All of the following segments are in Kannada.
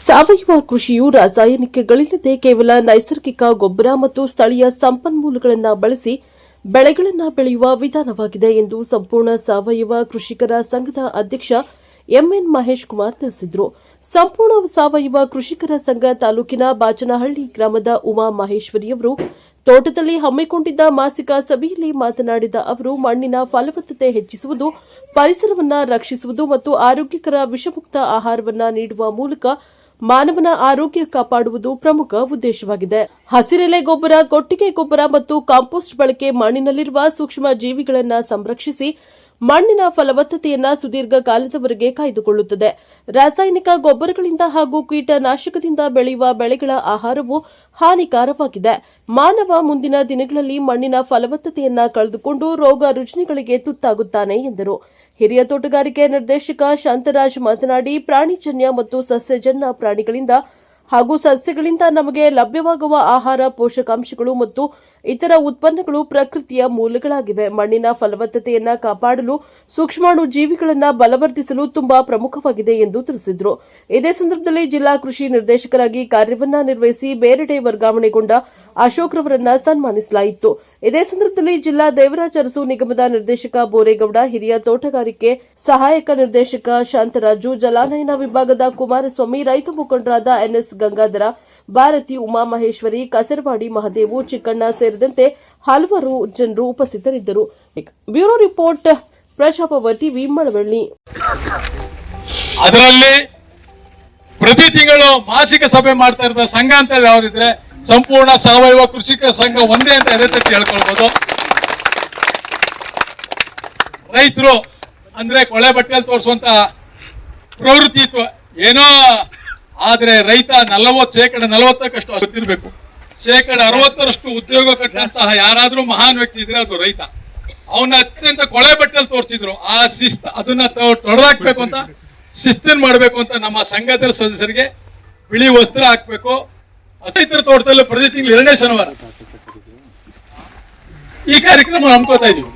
ಸಾವಯವ ಕೃಷಿಯು ರಾಸಾಯನಿಕಗಳಿಲ್ಲದೆ ಕೇವಲ ನೈಸರ್ಗಿಕ ಗೊಬ್ಬರ ಮತ್ತು ಸ್ಥಳೀಯ ಸಂಪನ್ಮೂಲಗಳನ್ನು ಬಳಸಿ ಬೆಳೆಗಳನ್ನು ಬೆಳೆಯುವ ವಿಧಾನವಾಗಿದೆ ಎಂದು ಸಂಪೂರ್ಣ ಸಾವಯವ ಕೃಷಿಕರ ಸಂಘದ ಅಧ್ಯಕ್ಷ ಎಂಎನ್ ಮಹೇಶ್ ಕುಮಾರ್ ತಿಳಿಸಿದರು. ಸಂಪೂರ್ಣ ಸಾವಯವ ಕೃಷಿಕರ ಸಂಘ ತಾಲೂಕಿನ ಬಾಚನಹಳ್ಳಿ ಗ್ರಾಮದ ಉಮಾ ಮಹೇಶ್ವರಿಯವರು ತೋಟದಲ್ಲಿ ಹಮ್ಮಿಕೊಂಡಿದ್ದ ಮಾಸಿಕ ಸಭೆಯಲ್ಲಿ ಮಾತನಾಡಿದ ಅವರು, ಮಣ್ಣಿನ ಫಲವತ್ತತೆ ಹೆಚ್ಚಿಸುವುದು, ಪರಿಸರವನ್ನು ರಕ್ಷಿಸುವುದು ಮತ್ತು ಆರೋಗ್ಯಕರ ವಿಷಮುಕ್ತ ಆಹಾರವನ್ನು ನೀಡುವ ಮೂಲಕ ಮಾನವನ ಆರೋಗ್ಯ ಕಾಪಾಡುವುದು ಪ್ರಮುಖ ಉದ್ದೇಶವಾಗಿದೆ. ಹಸಿರೆಲೆ ಗೊಬ್ಬರ, ಕೊಟ್ಟಿಗೆ ಗೊಬ್ಬರ ಮತ್ತು ಕಾಂಪೋಸ್ಟ್ ಬಳಕೆ ಮಣ್ಣಿನಲ್ಲಿರುವ ಸೂಕ್ಷ್ಮ ಜೀವಿಗಳನ್ನು ಸಂರಕ್ಷಿಸಿ ಮಣ್ಣಿನ ಫಲವತ್ತತೆಯನ್ನು ಸುದೀರ್ಘ ಕಾಲದವರೆಗೆ ಕಾಯ್ದುಕೊಳ್ಳುತ್ತದೆ. ರಾಸಾಯನಿಕ ಗೊಬ್ಬರಗಳಿಂದ ಹಾಗೂ ಕೀಟನಾಶಕದಿಂದ ಬೆಳೆಯುವ ಬೆಳೆಗಳ ಆಹಾರವು ಹಾನಿಕಾರವಾಗಿದೆ. ಮಾನವ ಮುಂದಿನ ದಿನಗಳಲ್ಲಿ ಮಣ್ಣಿನ ಫಲವತ್ತತೆಯನ್ನು ಕಳೆದುಕೊಂಡು ರೋಗ ರುಜಿನಗಳಿಗೆ ತುತ್ತಾಗುತ್ತಾನೆ ಎಂದರು. ಹಿರಿಯ ತೋಟಗಾರಿಕೆ ನಿರ್ದೇಶಕ ಶಾಂತರಾಜ್ ಮಾತನಾಡಿ, ಪ್ರಾಣಿಜನ್ಯ ಮತ್ತು ಸಸ್ಯಜನ್ಯ ಪ್ರಾಣಿಗಳಿಂದ ಹಾಗೂ ಸಸ್ಯಗಳಿಂದ ನಮಗೆ ಲಭ್ಯವಾಗುವ ಆಹಾರ, ಪೋಷಕಾಂಶಗಳು ಮತ್ತು ಇತರ ಉತ್ಪನ್ನಗಳು ಪ್ರಕೃತಿಯ ಮೂಲಗಳಾಗಿವೆ. ಮಣ್ಣಿನ ಫಲವತ್ತತೆಯನ್ನು ಕಾಪಾಡಲು ಸೂಕ್ಷ್ಮಾಣು ಜೀವಿಗಳನ್ನು ಬಲವರ್ಧಿಸಲು ತುಂಬಾ ಪ್ರಮುಖವಾಗಿದೆ ಎಂದು ತಿಳಿಸಿದರು. ಇದೇ ಸಂದರ್ಭದಲ್ಲಿ ಜಿಲ್ಲಾ ಕೃಷಿ ನಿರ್ದೇಶಕರಾಗಿ ಕಾರ್ಯವನ್ನ ನಿರ್ವಹಿಸಿ ಬೇರೆಡೆ ವರ್ಗಾವಣೆಗೊಂಡ ಅಶೋಕ್ ರವರನ್ನ ಸನ್ಮಾನಿಸಲಾಯಿತು. ಇದೇ ಸಂದರ್ಭದಲ್ಲಿ ಜಿಲ್ಲಾ ದೇವರಾಜ ಅರಸು ನಿಗಮದ ನಿರ್ದೇಶಕ ಬೋರೇಗೌಡ, ಹಿರಿಯ ತೋಟಗಾರಿಕೆ ಸಹಾಯಕ ನಿರ್ದೇಶಕ ಶಾಂತರಾಜು, ಜಲಾನಯನ ವಿಭಾಗದ ಕುಮಾರಸ್ವಾಮಿ, ರೈತ ಮುಖಂಡರಾದ ಎನ್ಎಸ್ ಗಂಗಾಧರ, ಭಾರತಿ, ಉಮಾ ಮಹೇಶ್ವರಿ, ಕಸರವಾಡಿ ಮಹದೇವು, ಚಿಕ್ಕಣ್ಣ ಸೇರಿದಂತೆ ಹಲವಾರು ಜನರು ಉಪಸ್ಥಿತರಿದ್ದರು. Bureau report, Prajaprabha TV, Malavalli. ಅದರಲ್ಲಿ ಪ್ರತಿ ತಿಂಗಳು ಮಾಸಿಕ ಸಭೆ ಮಾಡ್ತಾ ಇರೋ ಸಂಘ ಅಂತ ಯಾವ್ದಿದ್ರೆ ಸಂಪೂರ್ಣ ಸಾವಯವ ಕೃಷಿಕ ಸಂಘ ಒಂದೇ ಅಂತ ಎದೆ ತಟ್ಟಿ ಹೇಳ್ಕೊಳ್ಬಹುದು. ರೈತರು ಅಂದ್ರೆ ಕೊಳೆ ಬಟ್ಟೆಯಲ್ಲಿ ತೋರಿಸುವಂತ ಪ್ರವೃತ್ತಿ ಇತ್ತು ಏನೋ, ಆದ್ರೆ ರೈತ 40% ಗೊತ್ತಿರಬೇಕು. 60% ಉದ್ಯೋಗ ಕಟ್ಟಂತಹ ಯಾರಾದ್ರೂ ಮಹಾನ್ ವ್ಯಕ್ತಿ ಇದ್ರೆ ಅದು ರೈತ. ಅವನ್ನ ಅತ್ಯಂತ ಕೊಳೆ ಬಟ್ಟೆಯಲ್ಲಿ ತೋರಿಸಿದ್ರು. ಆ ಶಿಸ್ತು ಅದನ್ನ ತೊಡೆದಾಕ್ಬೇಕು ಅಂತ, ಶಿಸ್ತನ್ ಮಾಡ್ಬೇಕು ಅಂತ ನಮ್ಮ ಸಂಘದ ಸದಸ್ಯರಿಗೆ ಬಿಳಿ ವಸ್ತ್ರ ಹಾಕ್ಬೇಕು. ರೈತರ ತೋಟದಲ್ಲಿ ಪ್ರತಿ ತಿಂಗಳು 2ನೇ ಶನಿವಾರ ಈ ಕಾರ್ಯಕ್ರಮ ಹಮ್ಕೋತಾ ಇದೀವಿ.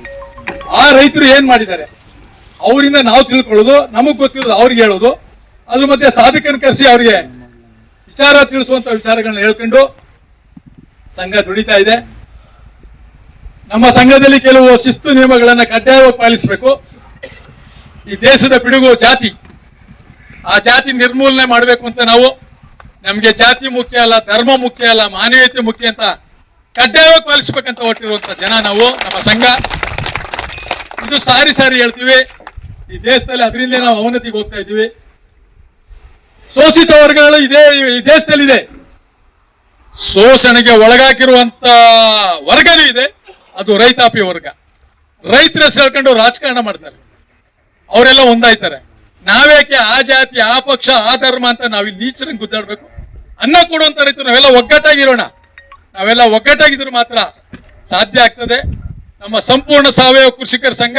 ಆ ರೈತರು ಏನ್ ಮಾಡಿದ್ದಾರೆ ಅವರಿಂದ ನಾವು ತಿಳ್ಕೊಳ್ಳೋದು, ನಮಗ್ ಗೊತ್ತಿರೋದು ಅವ್ರಿಗೆ ಹೇಳೋದು, ಅದ್ರ ಮಧ್ಯೆ ಸಾಧಕನ ಕರೆಸಿ ಅವ್ರಿಗೆ ವಿಚಾರ ತಿಳಿಸುವಂತ ವಿಚಾರಗಳನ್ನ ಹೇಳ್ಕೊಂಡು ಸಂಘ ದುಡಿತಾ ಇದೆ. ನಮ್ಮ ಸಂಘದಲ್ಲಿ ಕೆಲವು ಶಿಸ್ತು ನಿಯಮಗಳನ್ನ ಕಡ್ಡಾಯವಾಗಿ ಪಾಲಿಸಬೇಕು. ಈ ದೇಶದ ಪಿಡುಗು ಜಾತಿ, ಆ ಜಾತಿ ನಿರ್ಮೂಲನೆ ಮಾಡಬೇಕು ಅಂತ ನಾವು, ನಮ್ಗೆ ಜಾತಿ ಮುಖ್ಯ ಅಲ್ಲ, ಧರ್ಮ ಮುಖ್ಯ ಅಲ್ಲ, ಮಾನವೀಯತೆ ಮುಖ್ಯ ಅಂತ ಕಡ್ಡಾಯವಾಗಿ ಪಾಲಿಸಬೇಕಂತ ಹೊರಟಿರುವಂತ ಜನ ನಾವು, ನಮ್ಮ ಸಂಘ. ಇದು ಸಾರಿ ಹೇಳ್ತೀವಿ. ಈ ದೇಶದಲ್ಲಿ ಅದರಿಂದ ನಾವು ಅವನತಿಗೆ ಹೋಗ್ತಾ ಇದ್ದೀವಿ. ಶೋಷಿತ ವರ್ಗಗಳು ಈ ದೇಶದಲ್ಲಿದೆ. ಶೋಷಣೆಗೆ ಒಳಗಾಕಿರುವಂತ ವರ್ಗನೂ ಇದೆ, ಅದು ರೈತಾಪಿ ವರ್ಗ. ರೈತರ ಹೇಳ್ಕೊಂಡು ರಾಜಕಾರಣ ಮಾಡ್ತಾರೆ, ಅವರೆಲ್ಲ ಒಂದಾಯ್ತಾರೆ. ನಾವೇಕೆ ಆ ಜಾತಿ, ಆ ಪಕ್ಷ, ಆ ಧರ್ಮ ಅಂತ ನಾವಿಲ್ಲಿ ನೀಚರಂಗ್ ಗುದ್ದಾಡ್ಬೇಕು? ಅನ್ನ ಕೊಡುವಂತ ರೈತರು ನಾವೆಲ್ಲ ಒಗ್ಗಟ್ಟಾಗಿರೋಣ. ನಾವೆಲ್ಲ ಒಗ್ಗಟ್ಟಾಗಿದ್ರೆ ಮಾತ್ರ ಸಾಧ್ಯ ಆಗ್ತದೆ. ನಮ್ಮ ಸಂಪೂರ್ಣ ಸಾವಯವ ಕೃಷಿಕರ ಸಂಘ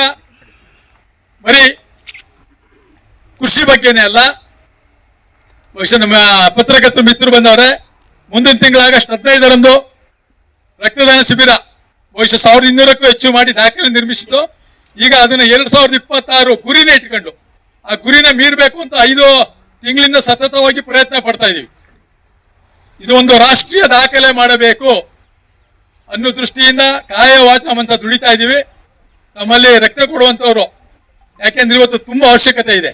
ಬರೀ ಕೃಷಿ ಬಗ್ಗೆನೇ ಅಲ್ಲ. ಬಹುಶಃ ನಮ್ಮ ಪತ್ರಕರ್ತರು ಮಿತ್ರರು ಬಂದವ್ರೆ, ಮುಂದಿನ ತಿಂಗಳ ಆಗಸ್ಟ್ 15ರಂದು ರಕ್ತದಾನ ಶಿಬಿರ ಬಹುಶಃ 1200ಕ್ಕೂ ಹೆಚ್ಚು ಮಾಡಿ ದಾಖಲೆ ನಿರ್ಮಿಸಿದ್ದು. ಈಗ ಅದನ್ನ 2026 ಗುರಿನ ಇಟ್ಕೊಂಡು ಆ ಗುರಿನ ಮೀರಬೇಕು ಅಂತ 5 ತಿಂಗಳಿಂದ ಸತತವಾಗಿ ಪ್ರಯತ್ನ ಪಡ್ತಾ ಇದೀವಿ. ಇದು ಒಂದು ರಾಷ್ಟ್ರೀಯ ದಾಖಲೆ ಮಾಡಬೇಕು ಅನ್ನೋ ದೃಷ್ಟಿಯಿಂದ ಕಾಯ ವಾಚ ಮನಸ ದುಡಿತಾ ಇದೀವಿ. ನಮ್ಮಲ್ಲಿ ರಕ್ತ ಕೊಡುವಂತವ್ರು, ಯಾಕೆಂದ್ರೆ ಇವತ್ತು ತುಂಬಾ ಅವಶ್ಯಕತೆ ಇದೆ.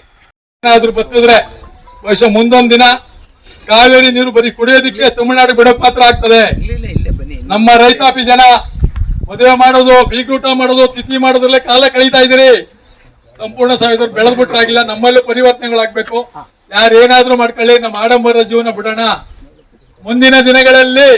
ಏನಾದ್ರೂ ಬತ್ತಿದ್ರೆ ಬಹುಶಃ ಮುಂದೊಂದು ದಿನ ಕಾವೇರಿ ನೀರು ಬರೀ ಕುಡಿಯೋದಕ್ಕೆ ತಮಿಳುನಾಡು ಬಿಡೋ ಪಾತ್ರ ಆಗ್ತದೆ. ನಮ್ಮ ರೈತಾಪಿ ಜನ ಮದುವೆ ಮಾಡೋದು, ಬೀಗ್ರೂಟ ಮಾಡೋದು, ತಿಥಿ ಮಾಡೋದ್ರಲ್ಲೇ ಕಾಲ ಕಳೀತಾ ಇದ್ದೀರಿ. ಸಂಪೂರ್ಣ ಸಾವಯವ ಬೆಳೆದ್ ಬಿಟ್ರಾಗಿಲ್ಲ. ನಮ್ಮಲ್ಲೂ ಪರಿವರ್ತನೆಗಳಾಗಬೇಕು. ಯಾರೇನಾದ್ರೂ ಮಾಡ್ಕೊಳ್ಳಿ, ನಮ್ಮ ಆಡಂಬರ ಜೀವನ ಬಿಡೋಣ. ಮುಂದಿನ ದಿನಗಳಲ್ಲಿ